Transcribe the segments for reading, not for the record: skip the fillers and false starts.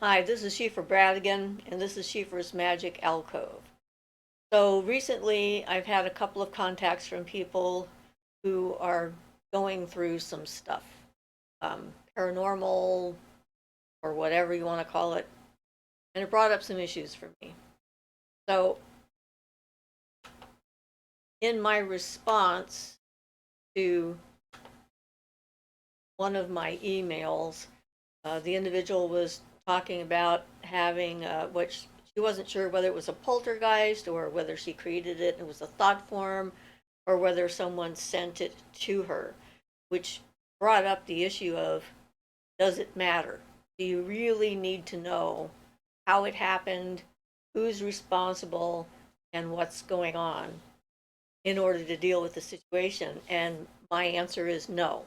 Hi, this is Siofra Bradigan, and this is Siofra's Magic Alcove. So recently, I've had a couple of contacts from people who are going through some stuff, paranormal or whatever you want to call it, and it brought up some issues for me. So, in my response to one of my emails, the individual was talking about having what she wasn't sure whether it was a poltergeist or whether she created it and it was a thought form or whether someone sent it to her, which brought up the issue of, does it matter? Do you really need to know how it happened, who's responsible, and what's going on in order to deal with the situation? And my answer is no.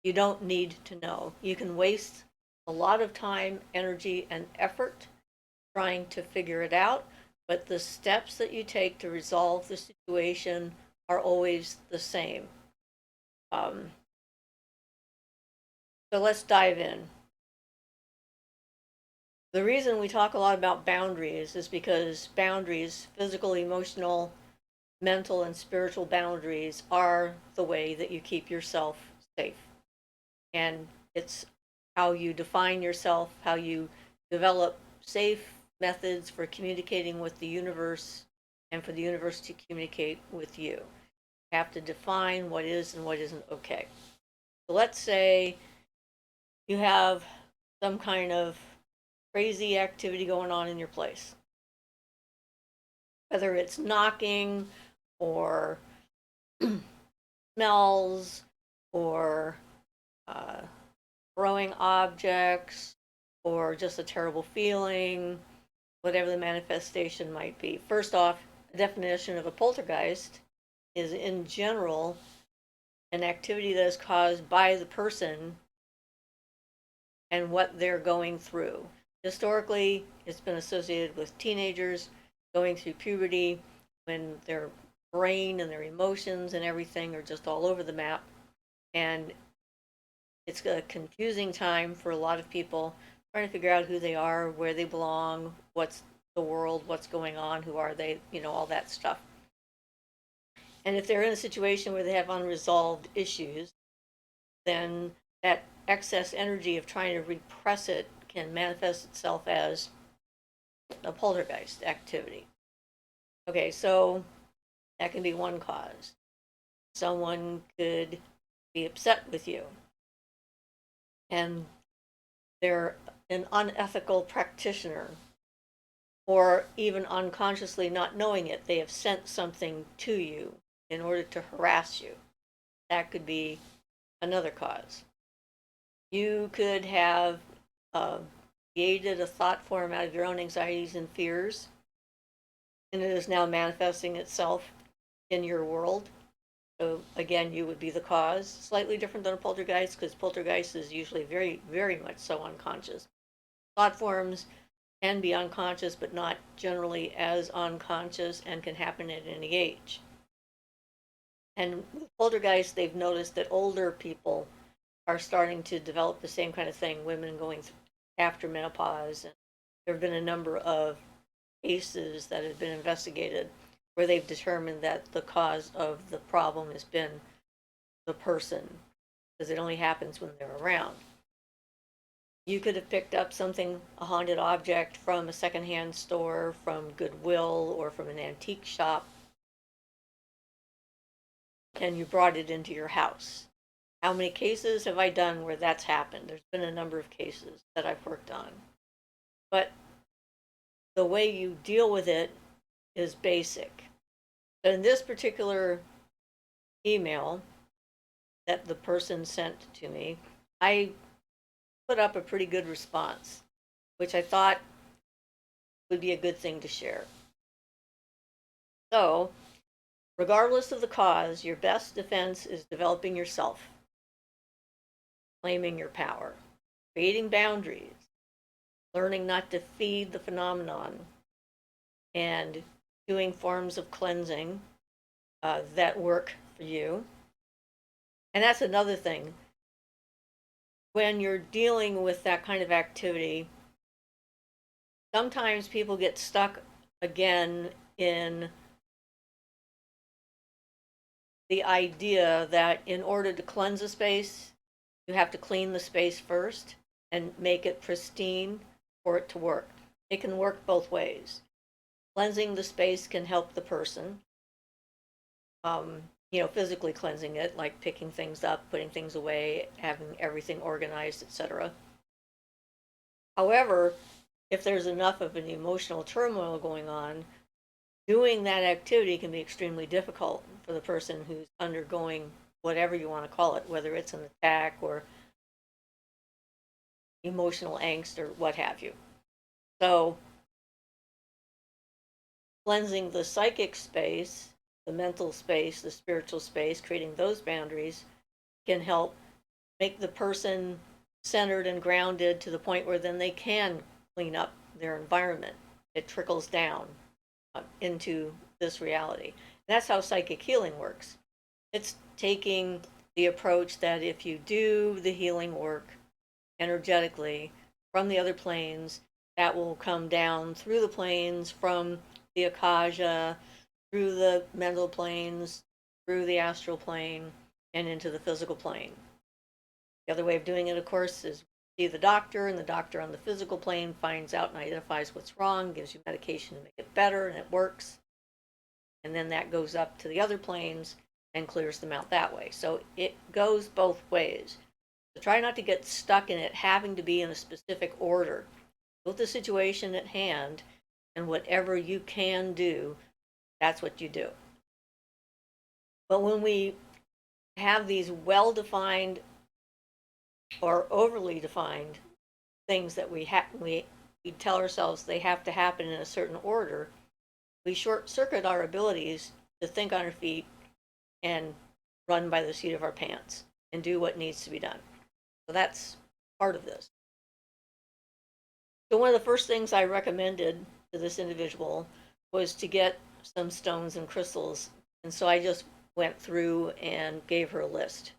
You don't need to know. You can waste a lot of time, energy, and effort trying to figure it out, but the steps that you take to resolve the situation are always the same. Um, so let's dive in. The reason we talk a lot about boundaries is because boundaries, physical, emotional, mental, and spiritual boundaries, are the way that you keep yourself safe. And it's how you define yourself, how you develop safe methods for communicating with the universe and for the universe to communicate with you. You have to define what is and what isn't okay. So let's say you have some kind of crazy activity going on in your place, whether it's knocking or smells or uh, throwing objects or just a terrible feeling, whatever the manifestation might be. First off, the definition of a poltergeist is, in general, an activity that is caused by the person and what they're going through. Historically, it's been associated with teenagers going through puberty when their brain and their emotions and everything are just all over the map. And it's a confusing time for a lot of people trying to figure out who they are, where they belong, what's the world, what's going on, who are they, all that stuff. And if they're in a situation where they have unresolved issues, then that excess energy of trying to repress it can manifest itself as a poltergeist activity. Okay, so that can be one cause. Someone could be upset with you and they're an unethical practitioner, or even unconsciously not knowing it, they have sent something to you in order to harass you. That could be another cause. You could have uh, created a thought form out of your own anxieties and fears, and it is now manifesting itself in your world. So again, you would be the cause. Slightly different than a poltergeist, because poltergeist is usually very, very much so unconscious. Thought forms can be unconscious, but not generally as unconscious, and can happen at any age. And with poltergeist, they've noticed that older people are starting to develop the same kind of thing, women going after menopause. And there have been a number of cases that have been investigated where they've determined that the cause of the problem has been the person, because it only happens when they're around. You could have picked up something, a haunted object, from a secondhand store, from Goodwill, or from an antique shop, and you brought it into your house. How many cases have I done where that's happened? There's been a number of cases that I've worked on. But the way you deal with it is basic. So in this particular email that the person sent to me, I put up a pretty good response, which I thought would be a good thing to share. So, regardless of the cause, your best defense is developing yourself, claiming your power, creating boundaries, learning not to feed the phenomenon, and doing forms of cleansing that work for you. And that's another thing. When you're dealing with that kind of activity, sometimes people get stuck again in the idea that in order to cleanse a space, you have to clean the space first and make it pristine for it to work. It can work both ways. Cleansing the space can help the person, physically cleansing it, like picking things up, putting things away, having everything organized, etc. However, if there's enough of an emotional turmoil going on, doing that activity can be extremely difficult for the person who's undergoing whatever you want to call it, whether it's an attack or emotional angst or what have you. So, cleansing the psychic space, the mental space, the spiritual space, creating those boundaries can help make the person centered and grounded to the point where then they can clean up their environment. It trickles down into this reality. And that's how psychic healing works. It's taking the approach that if you do the healing work energetically from the other planes, that will come down through the planes from the akasha, through the mental planes, through the astral plane, and into the physical plane. The other way of doing it, of course, is see the doctor, and the doctor on the physical plane finds out and identifies what's wrong, gives you medication to make it better, and it works. And then that goes up to the other planes and clears them out that way. So it goes both ways. So try not to get stuck in it having to be in a specific order. With the situation at hand, and whatever you can do, that's what you do. But when we have these well-defined or overly defined things that we tell ourselves they have to happen in a certain order, we short circuit our abilities to think on our feet and run by the seat of our pants and do what needs to be done. So that's part of this. So one of the first things I recommended to this individual was to get some stones and crystals. And so I just went through and gave her a list.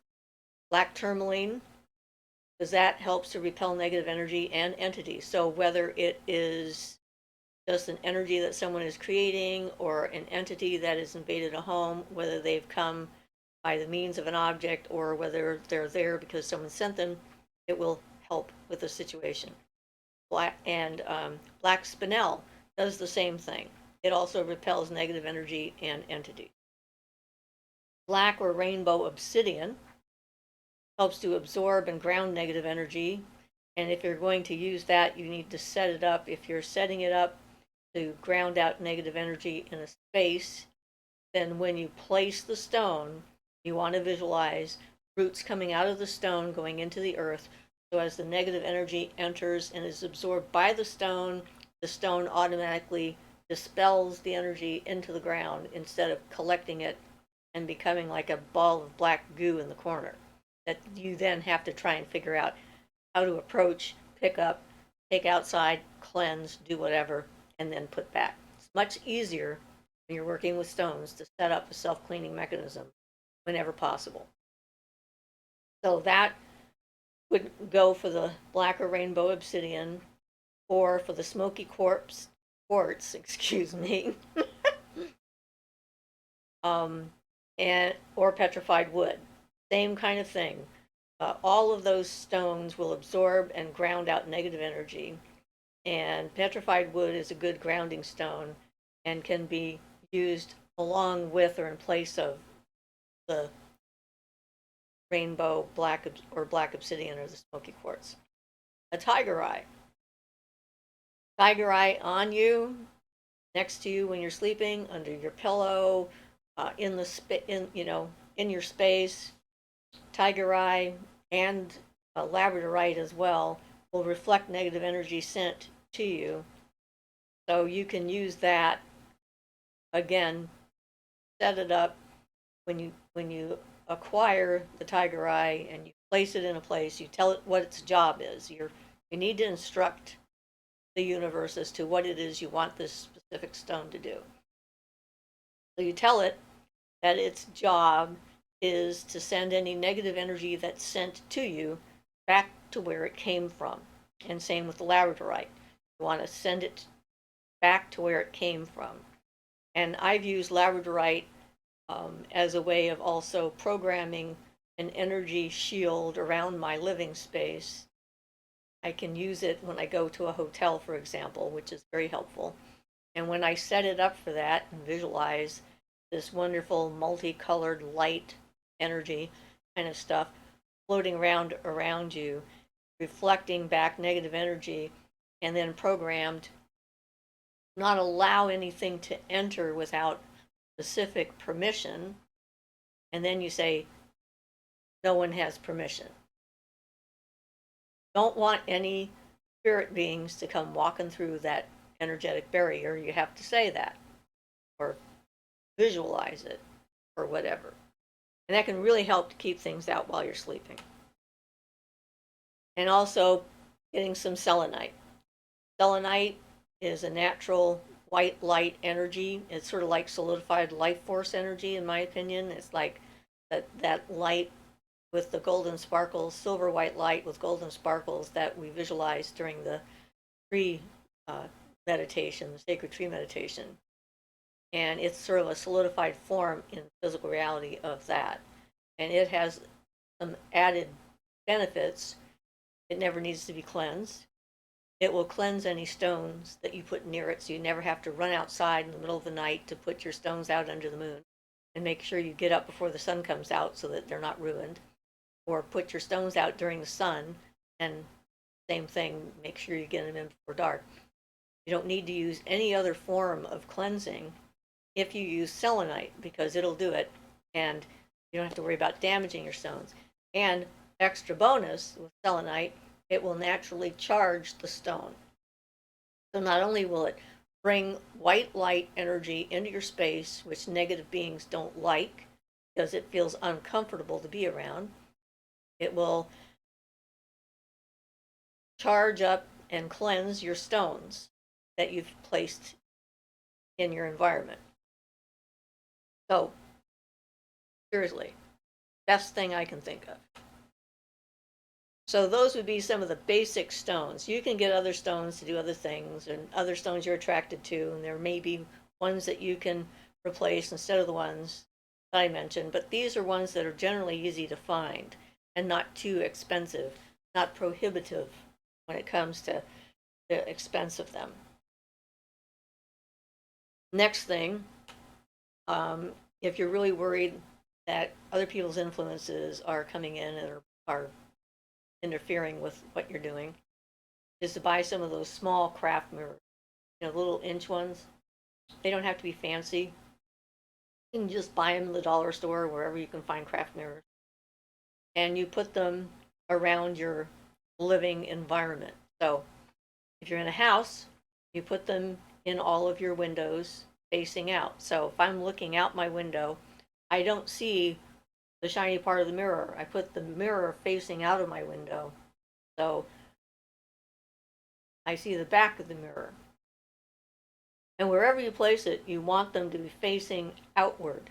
Black tourmaline, because that helps to repel negative energy and entities. So whether it is just an energy that someone is creating or an entity that has invaded a home, whether they've come by the means of an object or whether they're there because someone sent them, it will help with the situation. Black spinel does the same thing. It also repels negative energy and entities. Black or rainbow obsidian helps to absorb and ground negative energy. And if you're going to use that, you need to set it up. If you're setting it up to ground out negative energy in a space, then when you place the stone, you want to visualize roots coming out of the stone going into the earth. So as the negative energy enters and is absorbed by the stone automatically dispels the energy into the ground instead of collecting it and becoming like a ball of black goo in the corner that you then have to try and figure out how to approach, pick up, take outside, cleanse, do whatever, and then put back. It's much easier when you're working with stones to set up a self-cleaning mechanism whenever possible. So that would go for the black or rainbow obsidian, or for the smoky quartz, excuse me, and or petrified wood. Same kind of thing. All of those stones will absorb and ground out negative energy, and petrified wood is a good grounding stone and can be used along with or in place of the rainbow black obsidian or the smoky quartz. A tiger eye. Tiger eye on you, next to you when you're sleeping, under your pillow, in your space. Tiger eye and labradorite as well will reflect negative energy sent to you. So you can use that again, set it up when you acquire the tiger eye and you place it in a place, you tell it what its job is. You need to instruct the universe as to what it is you want this specific stone to do. So you tell it that its job is to send any negative energy that's sent to you back to where it came from. And same with the labradorite. You want to send it back to where it came from. And I've used labradorite as a way of also programming an energy shield around my living space. I can use it when I go to a hotel, for example, which is very helpful. And when I set it up for that and visualize this wonderful multicolored light energy kind of stuff floating around you, reflecting back negative energy, and then programmed not allow anything to enter without specific permission, and then you say no one has permission. Don't want any spirit beings to come walking through that energetic barrier. You have to say that or visualize it or whatever. And that can really help to keep things out while you're sleeping. And also getting some selenite. Selenite is a natural white light energy. It's sort of like solidified life force energy, in my opinion. It's like that light with the golden sparkles, silver white light with golden sparkles that we visualized during the tree meditation, the sacred tree meditation. And it's sort of a solidified form in physical reality of that. And it has some added benefits. It never needs to be cleansed. It will cleanse any stones that you put near it, so you never have to run outside in the middle of the night to put your stones out under the moon. And make sure you get up before the sun comes out so that they're not ruined. Or put your stones out during the sun, and same thing, make sure you get them in before dark. You don't need to use any other form of cleansing if you use selenite, because it'll do it, and you don't have to worry about damaging your stones. And extra bonus with selenite, it will naturally charge the stone. So not only will it bring white light energy into your space, which negative beings don't like because it feels uncomfortable to be around, it will charge up and cleanse your stones that you've placed in your environment. So, seriously, best thing I can think of. So those would be some of the basic stones. You can get other stones to do other things, and other stones you're attracted to, and there may be ones that you can replace instead of the ones that I mentioned, but these are ones that are generally easy to find and not too expensive, not prohibitive when it comes to the expense of them. Next thing, if you're really worried that other people's influences are coming in and are interfering with what you're doing, is to buy some of those small craft mirrors, little inch ones. They don't have to be fancy. You can just buy them in the dollar store, wherever you can find craft mirrors. And you put them around your living environment. So if you're in a house, you put them in all of your windows facing out. So if I'm looking out my window, I don't see the shiny part of the mirror. I put the mirror facing out of my window. So I see the back of the mirror. And wherever you place it, you want them to be facing outward.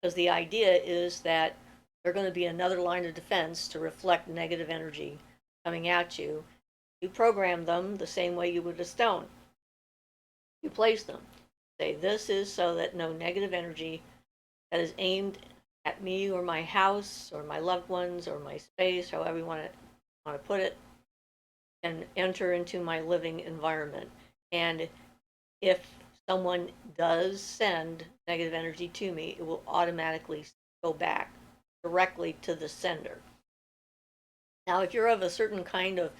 Because the idea is that they're going to be another line of defense to reflect negative energy coming at you. You program them the same way you would a stone. You place them. Say, this is so that no negative energy that is aimed at me or my house or my loved ones or my space, however you want to put it, can enter into my living environment. And if someone does send negative energy to me, it will automatically go back directly to the sender. Now, if you're of a certain kind of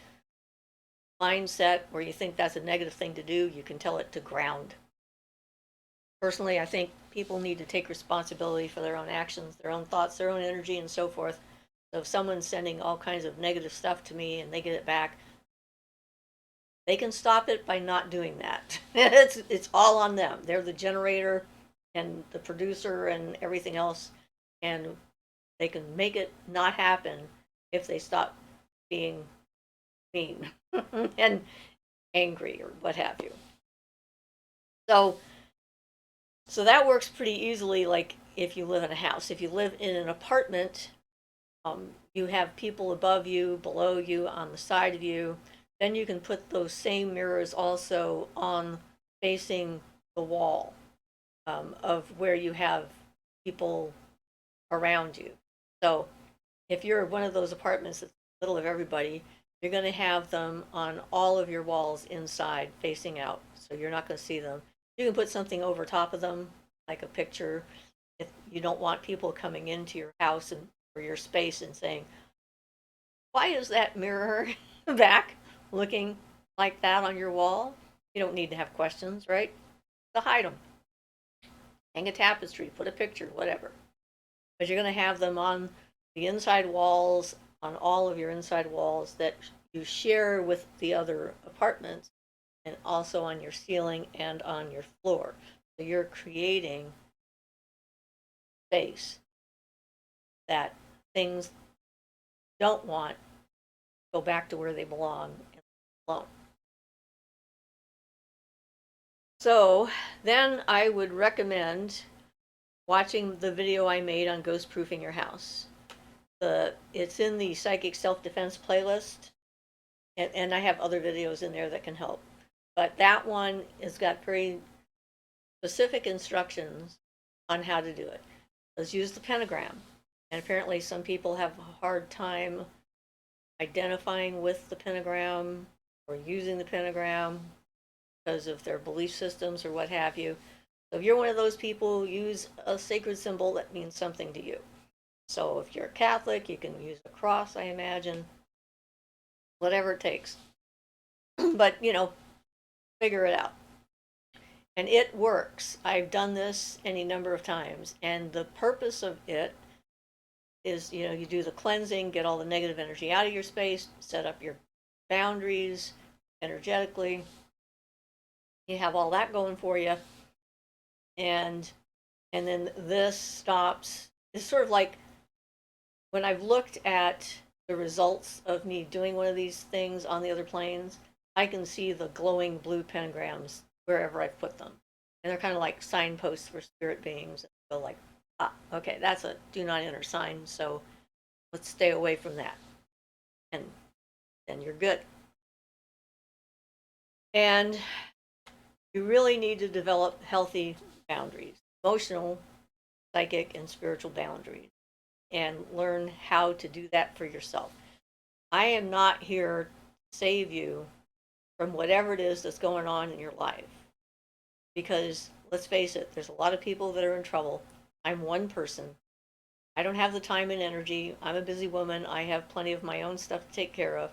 mindset where you think that's a negative thing to do, you can tell it to ground. Personally, I think people need to take responsibility for their own actions, their own thoughts, their own energy, and so forth. So if someone's sending all kinds of negative stuff to me and they get it back, they can stop it by not doing that. It's all on them. They're the generator and the producer and everything else, and they can make it not happen if they stop being mean and angry or what have you. So that works pretty easily, like if you live in a house. If you live in an apartment, you have people above you, below you, on the side of you. then you can put those same mirrors also on facing the wall of where you have people around you. So if you're one of those apartments that's in the middle of everybody, you're going to have them on all of your walls inside facing out. So you're not going to see them. You can put something over top of them, like a picture, if you don't want people coming into your house and or your space and saying, why is that mirror back looking like that on your wall? You don't need to have questions, right? To hide them. Hang a tapestry, put a picture, whatever. But you're going to have them on the inside walls, on all of your inside walls that you share with the other apartments, and also on your ceiling and on your floor. So you're creating space that things don't want go back to where they belong and alone. So then I would recommend watching the video I made on ghost proofing your house. It's in the psychic self-defense playlist, and I have other videos in there that can help. But that one has got very specific instructions on how to do it. Let's use the pentagram. And apparently some people have a hard time identifying with the pentagram or using the pentagram because of their belief systems or what have you. So if you're one of those people, use a sacred symbol that means something to you. So if you're a Catholic, you can use a cross, I imagine. Whatever it takes. But, figure it out. And it works. I've done this any number of times. And the purpose of it is, you do the cleansing, get all the negative energy out of your space, set up your boundaries energetically. You have all that going for you. And then this stops. It's sort of like when I've looked at the results of me doing one of these things on the other planes, I can see the glowing blue pentagrams wherever I've put them. And they're kind of like signposts for spirit beings. So like, okay, that's a do not enter sign, so let's stay away from that. And then you're good. And you really need to develop healthy boundaries, emotional, psychic, and spiritual boundaries, and learn how to do that for yourself. I am not here to save you from whatever it is that's going on in your life. Because let's face it, there's a lot of people that are in trouble. I'm one person. I don't have the time and energy. I'm a busy woman. I have plenty of my own stuff to take care of.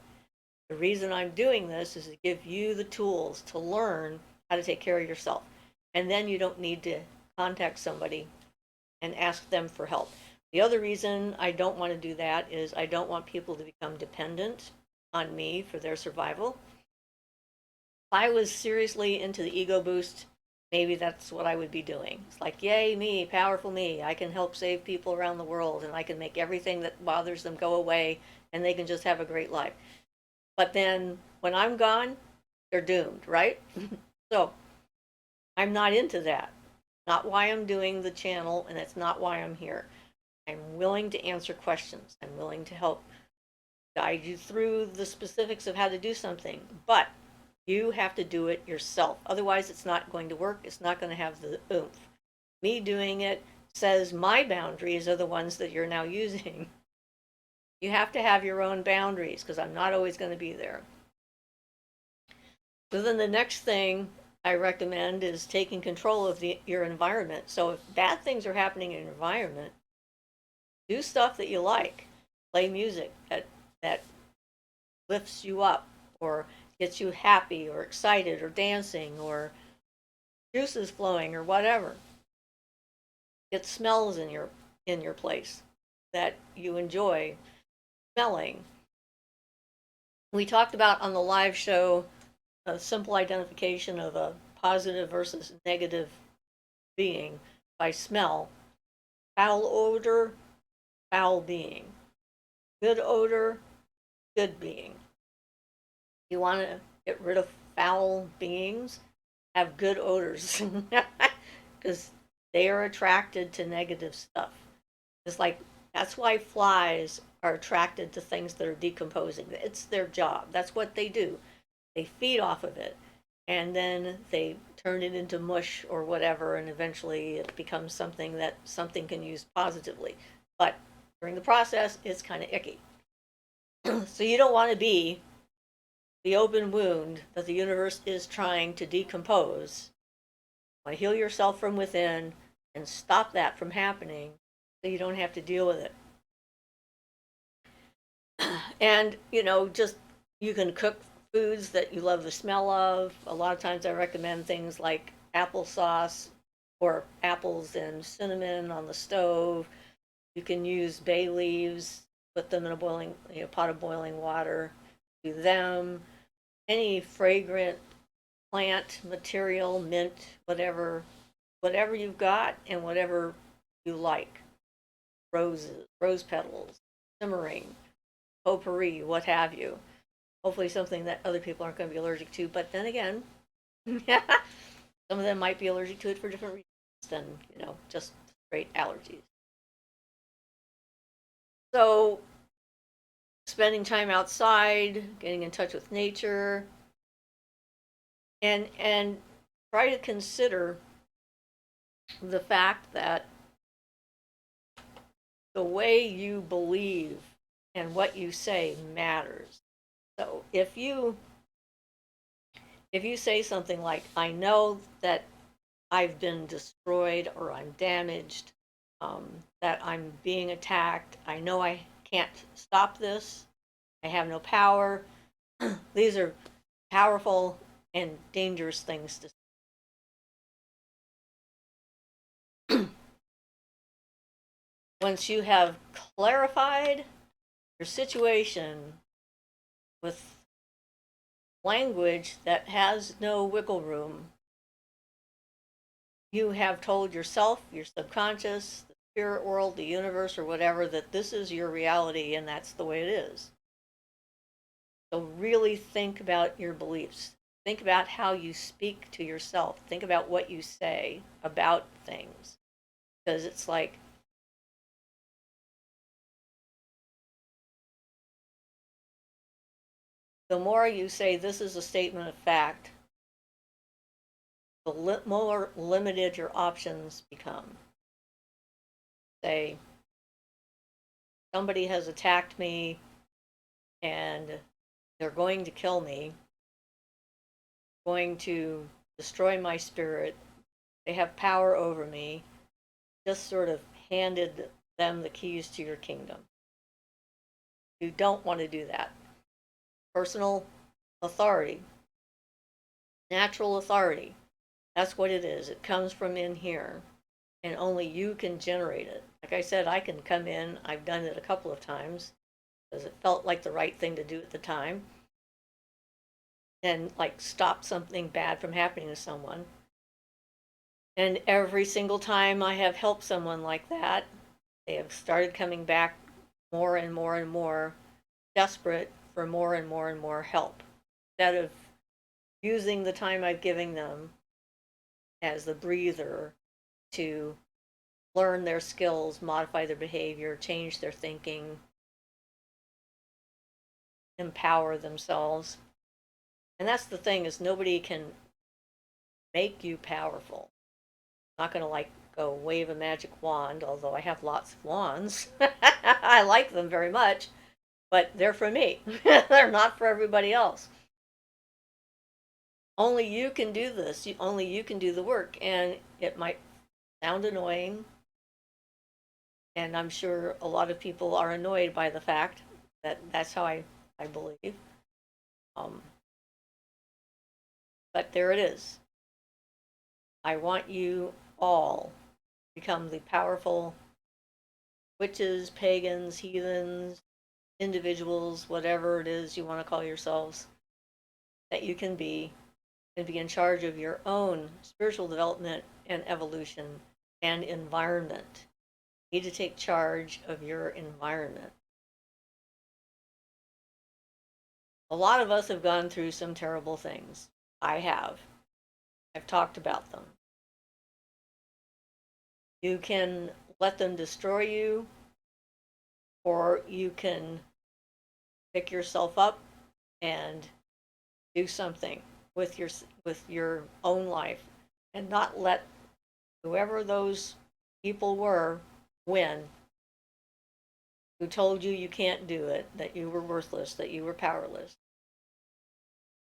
The reason I'm doing this is to give you the tools to learn how to take care of yourself. And then you don't need to contact somebody and ask them for help. The other reason I don't want to do that is I don't want people to become dependent on me for their survival. If I was seriously into the ego boost, maybe that's what I would be doing. It's like, yay, me, powerful me. I can help save people around the world, and I can make everything that bothers them go away, and they can just have a great life. But then when I'm gone, they're doomed, right? So I'm not into that. Not why I'm doing the channel, and it's not why I'm here. I'm willing to answer questions. I'm willing to help guide you through the specifics of how to do something. But you have to do it yourself. Otherwise, it's not going to work. It's not going to have the oomph. Me doing it says my boundaries are the ones that you're now using. You have to have your own boundaries because I'm not always going to be there. So then the next thing I recommend is taking control of your environment. So if bad things are happening in your environment, do stuff that you like. Play music that lifts you up or gets you happy or excited or dancing or juices flowing or whatever. Get smells in your place that you enjoy smelling. We talked about on the live show a simple identification of a positive versus negative being by smell. Foul odor, foul being. Good odor, good being. You want to get rid of foul beings, have good odors because they are attracted to negative stuff. It's like that's why flies are attracted to things that are decomposing. It's their job. That's what they do. they feed off of it, and then they turn it into mush or whatever, and eventually it becomes something that something can use positively. But during the process, it's kind of icky. So you don't want to be the open wound that the universe is trying to decompose. You want to heal yourself from within and stop that from happening so you don't have to deal with it. And, just you can cook foods that you love the smell of. A lot of times I recommend things like applesauce or apples and cinnamon on the stove. You can use bay leaves, put them in a boiling, pot of boiling water, do them. Any fragrant plant material, mint, whatever you've got and whatever you like. Roses, rose petals, simmering, potpourri, what have you. Hopefully something that other people aren't going to be allergic to. But then again, some of them might be allergic to it for different reasons than, just straight allergies. So spending time outside, getting in touch with nature, and try to consider the fact that the way you believe and what you say matters. So if you say something like, I know that I've been destroyed or I'm damaged, that I'm being attacked, I know I can't stop this, I have no power. These are powerful and dangerous things to say. Once you have clarified your situation with language that has no wiggle room, you have told yourself, your subconscious, the spirit world, the universe, or whatever, that this is your reality and that's the way it is. So really think about your beliefs. Think about how you speak to yourself. Think about what you say about things. Because it's like, the more you say this is a statement of fact, the more limited your options become. Say, somebody has attacked me and they're going to kill me, going to destroy my spirit, they have power over me, just sort of handed them the keys to your kingdom. You don't want to do that. Personal authority, natural authority, that's what it is. It comes from in here, and only you can generate it. Like I said, I can come in, I've done it a couple of times because it felt like the right thing to do at the time, and like stop something bad from happening to someone. And every single time I have helped someone like that, they have started coming back more and more and more, desperate for more and more and more help, instead of using the time I've given them as the breather to learn their skills, modify their behavior, change their thinking, empower themselves. And that's the thing, is nobody can make you powerful. I'm not going to like go wave a magic wand, although I have lots of wands. I like them very much, but they're for me. They're not for everybody else. Only you can do this. Only you can do the work. And it might sound annoying. And I'm sure a lot of people are annoyed by the fact that that's how I believe. Um, but there it is. I want you all to become the powerful witches, pagans, heathens, individuals, whatever it is you want to call yourselves, that you can be, and be in charge of your own spiritual development and evolution and environment. You need to take charge of your environment. A lot of us have gone through some terrible things. I have. I've talked about them. You can let them destroy you, or you can pick yourself up and do something with your own life and not let whoever those people were win, who told you you can't do it, that you were worthless, that you were powerless.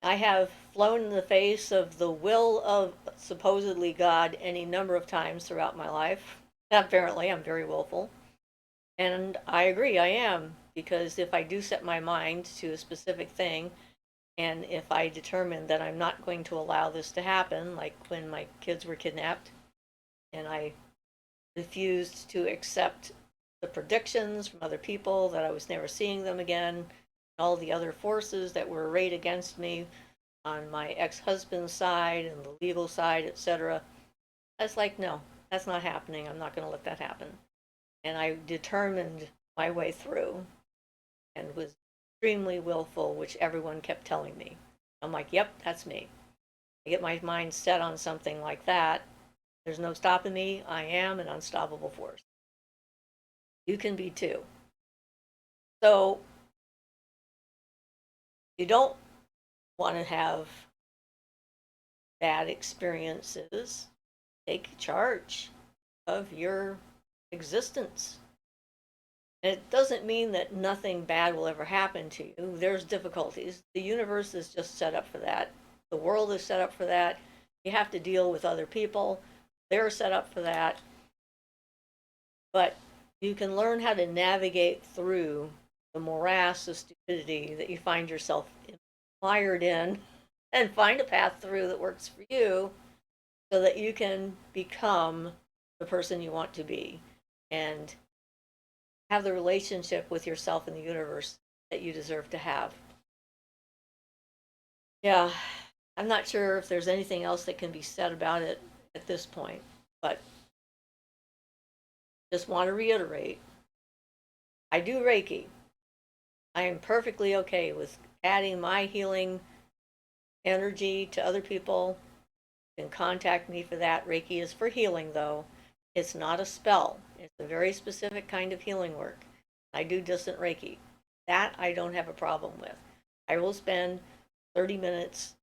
I have flown in the face of the will of supposedly God any number of times throughout my life. Apparently, I'm very willful. And I agree, I am. Because if I do set my mind to a specific thing, and if I determine that I'm not going to allow this to happen, like when my kids were kidnapped, and I refused to accept the predictions from other people that I was never seeing them again, all the other forces that were arrayed against me on my ex-husband's side and the legal side, etc. I was like, no, that's not happening. I'm not going to let that happen. And I determined my way through and was extremely willful, which everyone kept telling me. I'm like, yep, that's me. I get my mind set on something like that. There's no stopping me. I am an unstoppable force. You can be too. So you don't want to have bad experiences. Take charge of your existence. And it doesn't mean that nothing bad will ever happen to you. There's difficulties. The universe is just set up for that. The world is set up for that. You have to deal with other people. They're set up for that. But you can learn how to navigate through the morass of stupidity that you find yourself mired in and find a path through that works for you so that you can become the person you want to be and have the relationship with yourself and the universe that you deserve to have. Yeah, I'm not sure if there's anything else that can be said about it at this point, but just want to reiterate, I do Reiki. I am perfectly okay with adding my healing energy to other people. You can contact me for that. Reiki is for healing, though. It's not a spell. It's a very specific kind of healing work. I do distant Reiki. That I don't have a problem with. I will spend 30 minutes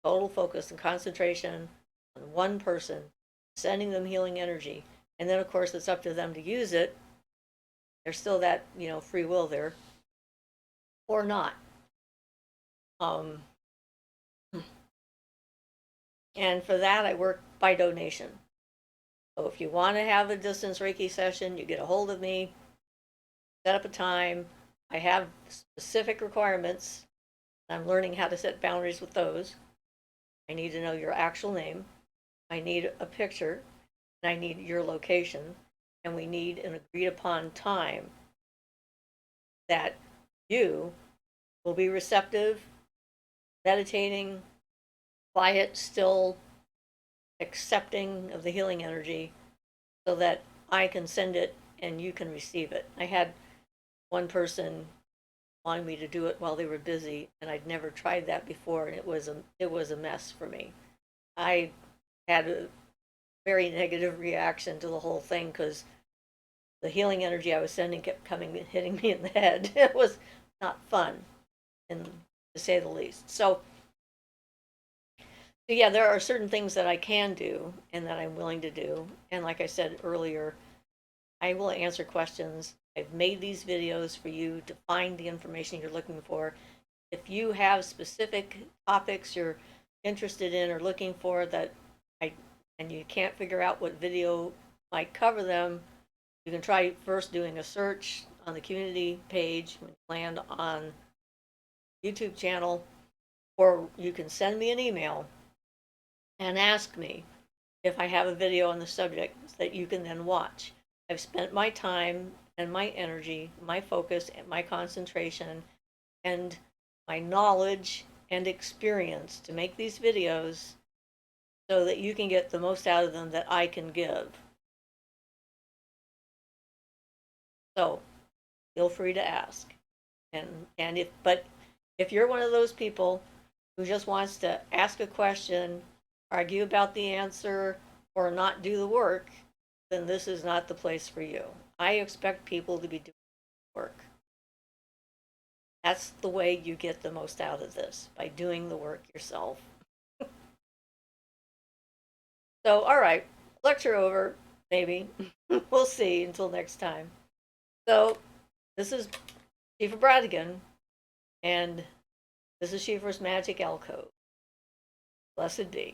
total focus and concentration on one person, sending them healing energy. And then, of course, it's up to them to use it. There's still that, free will there, or not. Um, and for that, I work by donation. So if you want to have a distance Reiki session, you get a hold of me, set up a time. I have specific requirements. I'm learning how to set boundaries with those. I need to know your actual name. I need a picture. And I need your location. And we need an agreed upon time that you will be receptive, meditating, quiet, still, accepting of the healing energy so that I can send it and you can receive it. I had one person wanting me to do it while they were busy, and I'd never tried that before, and it was a mess for me. I had a very negative reaction to the whole thing because the healing energy I was sending kept coming and hitting me in the head. It was not fun, and to say the least. So yeah, there are certain things that I can do and that I'm willing to do. And like I said earlier, I will answer questions. I've made these videos for you to find the information you're looking for. If you have specific topics you're interested in or looking for and you can't figure out what video might cover them, you can try first doing a search on the community page when you land on YouTube channel, or you can send me an email and ask me if I have a video on the subject that you can then watch. I've spent my time and my energy, my focus and my concentration and my knowledge and experience to make these videos so that you can get the most out of them that I can give. So feel free to ask. And if you're one of those people who just wants to ask a question, argue about the answer, or not do the work, then this is not the place for you. I expect people to be doing work. That's the way you get the most out of this, by doing the work yourself. So, all right, lecture over, maybe. We'll see until next time. So, this is Siofra Bradigan, and this is Siofra's Magic Alcove. Blessed be.